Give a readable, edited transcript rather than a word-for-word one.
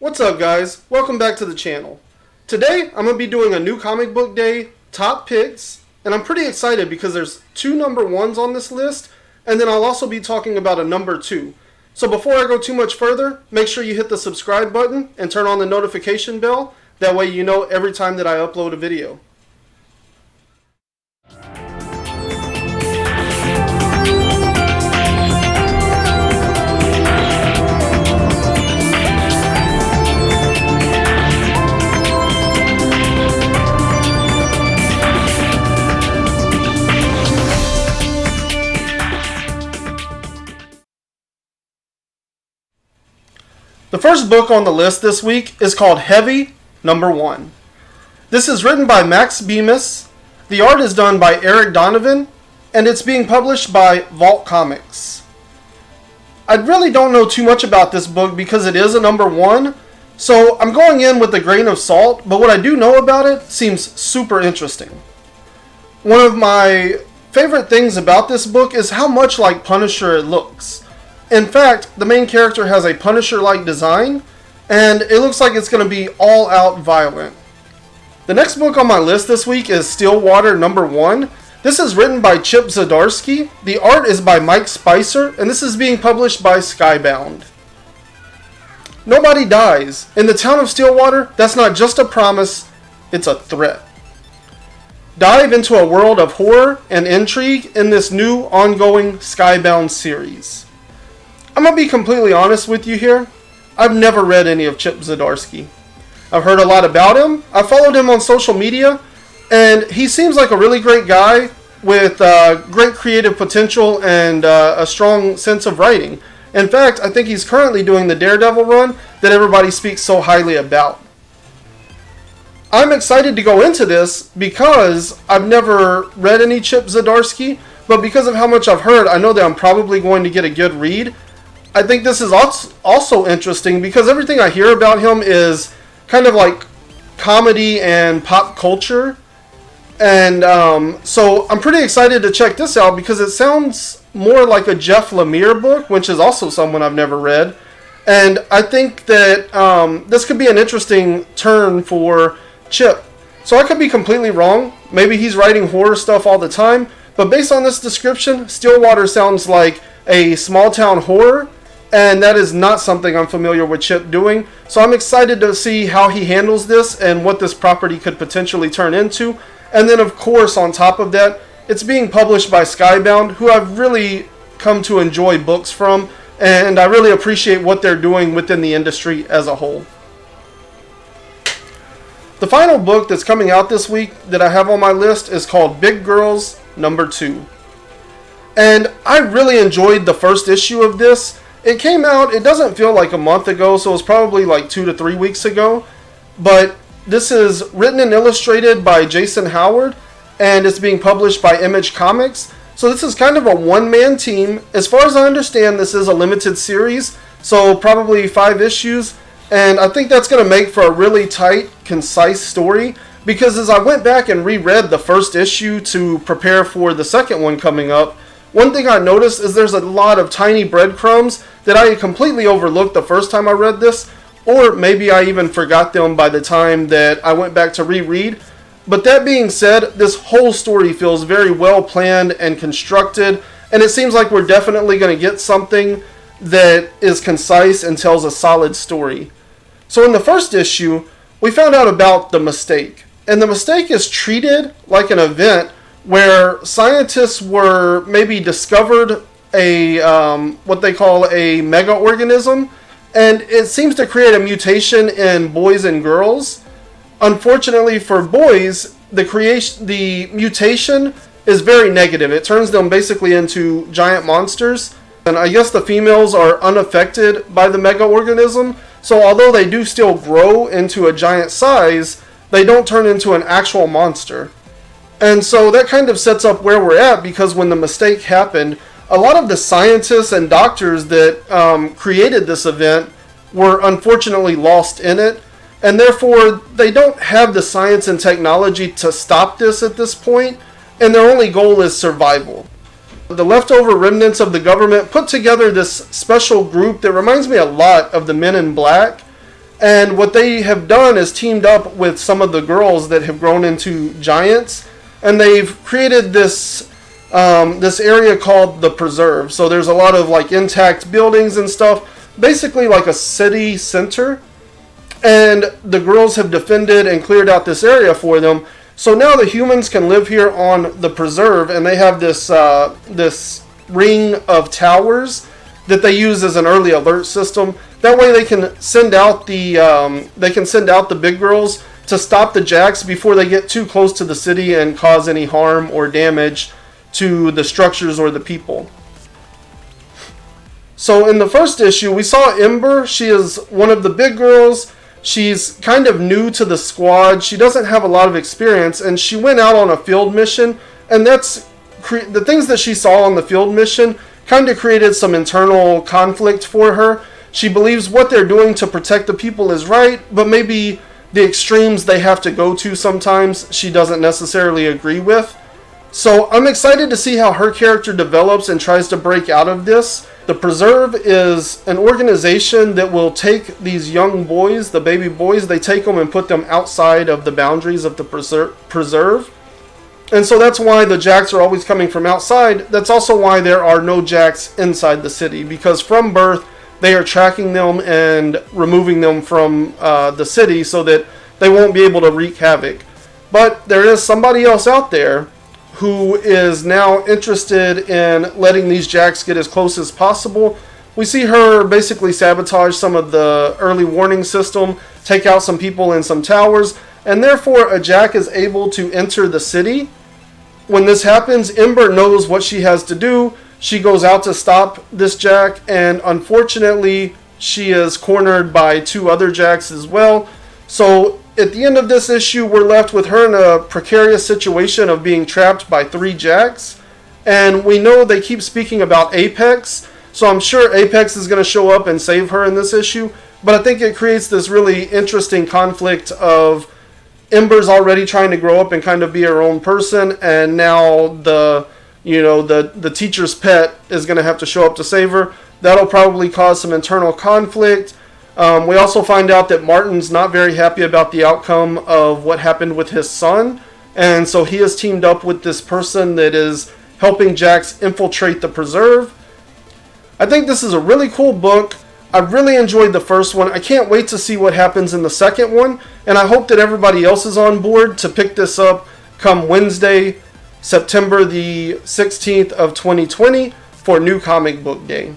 What's up guys? Welcome back to the channel. Today I'm going to be doing a new comic book day top picks, and I'm pretty excited because there's two number ones on this list, and then I'll also be talking about a number two. So before I go too much further, make sure you hit the subscribe button and turn on the notification bell. That way you know every time that I upload a video. The first book on the list this week is called Heavy, number 1. This is written by Max Bemis, the art is done by Eric Donovan, and it's being published by Vault Comics. I really don't know too much about this book because it is a number 1, so I'm going in with a grain of salt, but what I do know about it seems super interesting. One of my favorite things about this book is how much like Punisher it looks. In fact, the main character has a Punisher-like design, and it looks like it's going to be all-out violent. The next book on my list this week is Stillwater number 1. This is written by Chip Zdarsky, the art is by Mike Spicer, and this is being published by Skybound. Nobody dies. In the town of Stillwater, that's not just a promise, it's a threat. Dive into a world of horror and intrigue in this new ongoing Skybound series. I'm going to be completely honest with you here. I've never read any of Chip Zdarsky. I've heard a lot about him. I followed him on social media, and he seems like a really great guy with great creative potential and a strong sense of writing. In fact, I think he's currently doing the Daredevil run that everybody speaks so highly about. I'm excited to go into this because I've never read any Chip Zdarsky, but because of how much I've heard, I know that I'm probably going to get a good read. I think this is also interesting because everything I hear about him is kind of like comedy and pop culture. And so I'm pretty excited to check this out because it sounds more like a Jeff Lemire book, which is also someone I've never read. And I think that this could be an interesting turn for Chip. So I could be completely wrong. Maybe he's writing horror stuff all the time. But based on this description, Stillwater sounds like a small town horror. And that is not something I'm familiar with Chip doing. So I'm excited to see how he handles this and what this property could potentially turn into. And then of course on top of that, it's being published by Skybound, who I've really come to enjoy books from. And I really appreciate what they're doing within the industry as a whole. The final book that's coming out this week that I have on my list is called Big Girls number 2. And I really enjoyed the first issue of this. It came out, it doesn't feel like a month ago, so it's probably like 2 to 3 weeks ago. But this is written and illustrated by Jason Howard, and it's being published by Image Comics. So this is kind of a one-man team. As far as I understand, this is a limited series, so probably 5 issues. And I think that's going to make for a really tight, concise story. Because as I went back and reread the first issue to prepare for the second one coming up, one thing I noticed is there's a lot of tiny breadcrumbs that I had completely overlooked the first time I read this, or maybe I even forgot them by the time that I went back to reread. But that being said, this whole story feels very well planned and constructed, and it seems like we're definitely going to get something that is concise and tells a solid story. So in the first issue, we found out about the mistake, and the mistake is treated like an event where scientists were maybe discovered a what they call a mega-organism, and it seems to create a mutation in boys and girls. Unfortunately for boys, the mutation is very negative. It turns them basically into giant monsters, and I guess the females are unaffected by the mega-organism, so although they do still grow into a giant size, they don't turn into an actual monster. And so that kind of sets up where we're at, because when the mistake happened, a lot of the scientists and doctors that created this event were unfortunately lost in it, and therefore they don't have the science and technology to stop this at this point, and their only goal is survival. The leftover remnants of the government put together this special group that reminds me a lot of the Men in Black, And what they have done is teamed up with some of the girls that have grown into giants, and they've created this this area called the Preserve. So there's a lot of like intact buildings and stuff, basically like a city center. And the girls have defended and cleared out this area for them. So now the humans can live here on the Preserve, and they have this this ring of towers that they use as an early alert system. That way they can send out the big girls to stop the jacks before they get too close to the city and cause any harm or damage to the structures or the people. So in the first issue, we saw Ember. She is one of the big girls. She's kind of new to the squad. She doesn't have a lot of experience, and she went out on a field mission, and that's the things that she saw on the field mission kind of created some internal conflict for her. She believes what they're doing to protect the people is right, but maybe the extremes they have to go to sometimes she doesn't necessarily agree with. So I'm excited to see how her character develops and tries to break out of this. The Preserve is an organization that will take these young boys, the baby boys, they take them and put them outside of the boundaries of the Preserve. And so that's why the jacks are always coming from outside. That's also why there are no jacks inside the city, because from birth they are tracking them and removing them from the city so that they won't be able to wreak havoc. But there is somebody else out there who is now interested in letting these jacks get as close as possible. We see her basically sabotage some of the early warning system, take out some people in some towers, and therefore a jack is able to enter the city. When this happens, Ember knows what she has to do. She goes out to stop this jack, and unfortunately she is cornered by two other jacks as well. So at the end of this issue, we're left with her in a precarious situation of being trapped by three jacks. And we know they keep speaking about Apex, so I'm sure Apex is going to show up and save her in this issue. But I think it creates this really interesting conflict of Ember's already trying to grow up and kind of be her own person, and now the teacher's pet is going to have to show up to save her. That'll probably cause some internal conflict. We also find out that Martin's not very happy about the outcome of what happened with his son, and so he has teamed up with this person that is helping Jax infiltrate the Preserve. I think this is a really cool book. I really enjoyed the first one. I can't wait to see what happens in the second one, and I hope that everybody else is on board to pick this up come Wednesday, September the 16th of 2020 for New Comic Book Day.